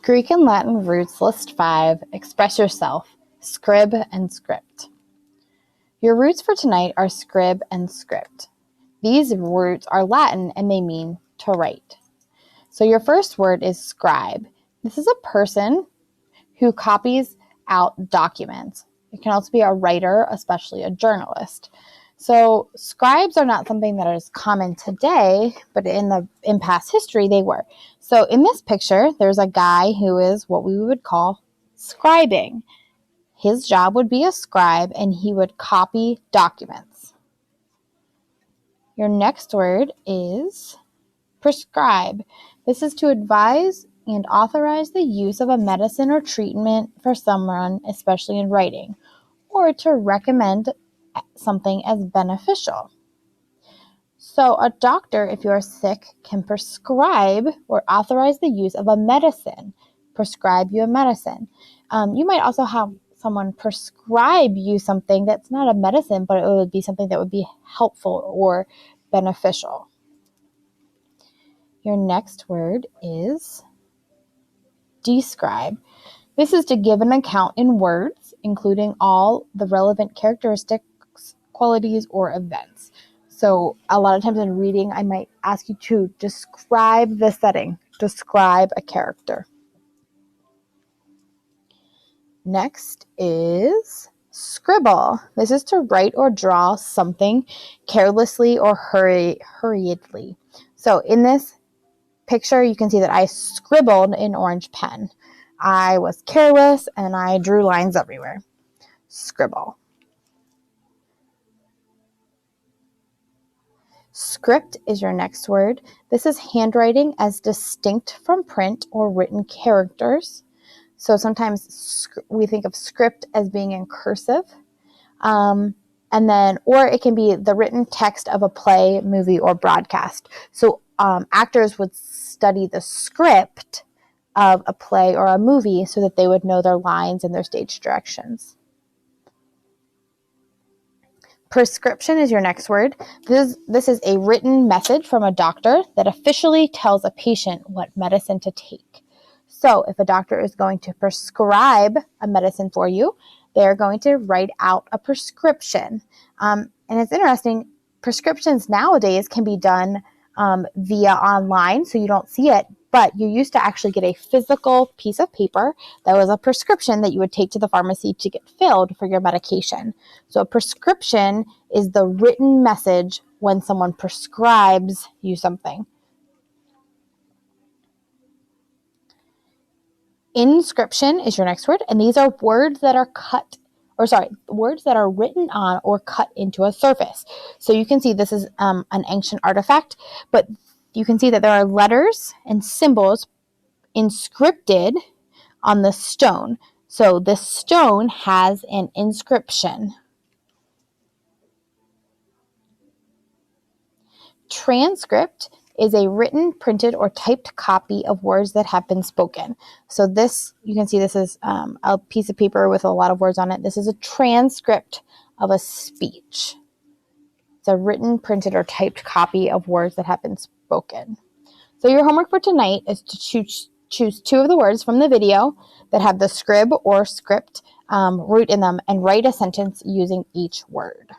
Greek and Latin roots, list 5, express yourself, scrib and script. Your roots for tonight are scrib and script. These roots are Latin and they mean to write. So your first word is scribe. This is a person who copies out documents. It can also be a writer, especially a journalist. So scribes are not something that is common today, but in past history they were. So in this picture, there's a guy who is what we would call scribing. His job would be a scribe and he would copy documents. Your next word is prescribe. This is to advise and authorize the use of a medicine or treatment for someone, especially in writing, or to recommend something as beneficial. So a doctor, if you are sick, can prescribe or authorize the use of a medicine, prescribe you a medicine. You might also have someone prescribe you something that's not a medicine, but it would be something that would be helpful or beneficial. Your next word is describe. This is to give an account in words, including all the relevant characteristics, qualities, or events. So a lot of times in reading, I might ask you to describe the setting, describe a character. Next is scribble. This is to write or draw something carelessly or hurriedly. So in this picture, you can see that I scribbled in orange pen. I was careless and I drew lines everywhere. Scribble. Script is your next word. This is handwriting as distinct from print or written characters. So sometimes we think of script as being in cursive. Or it can be the written text of a play, movie, or broadcast. So actors would study the script of a play or a movie so that they would know their lines and their stage directions. Prescription is your next word. This is a written message from a doctor that officially tells a patient what medicine to take. So if a doctor is going to prescribe a medicine for you, they're going to write out a prescription. And it's interesting, prescriptions nowadays can be done via online, so you don't see it, but you used to actually get a physical piece of paper that was a prescription that you would take to the pharmacy to get filled for your medication. So a prescription is the written message when someone prescribes you something. Inscription is your next word, and these are words that are words that are written on or cut into a surface. So you can see this is an ancient artifact, but you can see that there are letters and symbols inscripted on the stone. So this stone has an inscription. Transcript is a written, printed, or typed copy of words that have been spoken. So this, you can see this is a piece of paper with a lot of words on it. This is a transcript of a speech. It's a written, printed, or typed copy of words that have been spoken. So your homework for tonight is to choose 2 of the words from the video that have the scrib or script root in them and write a sentence using each word.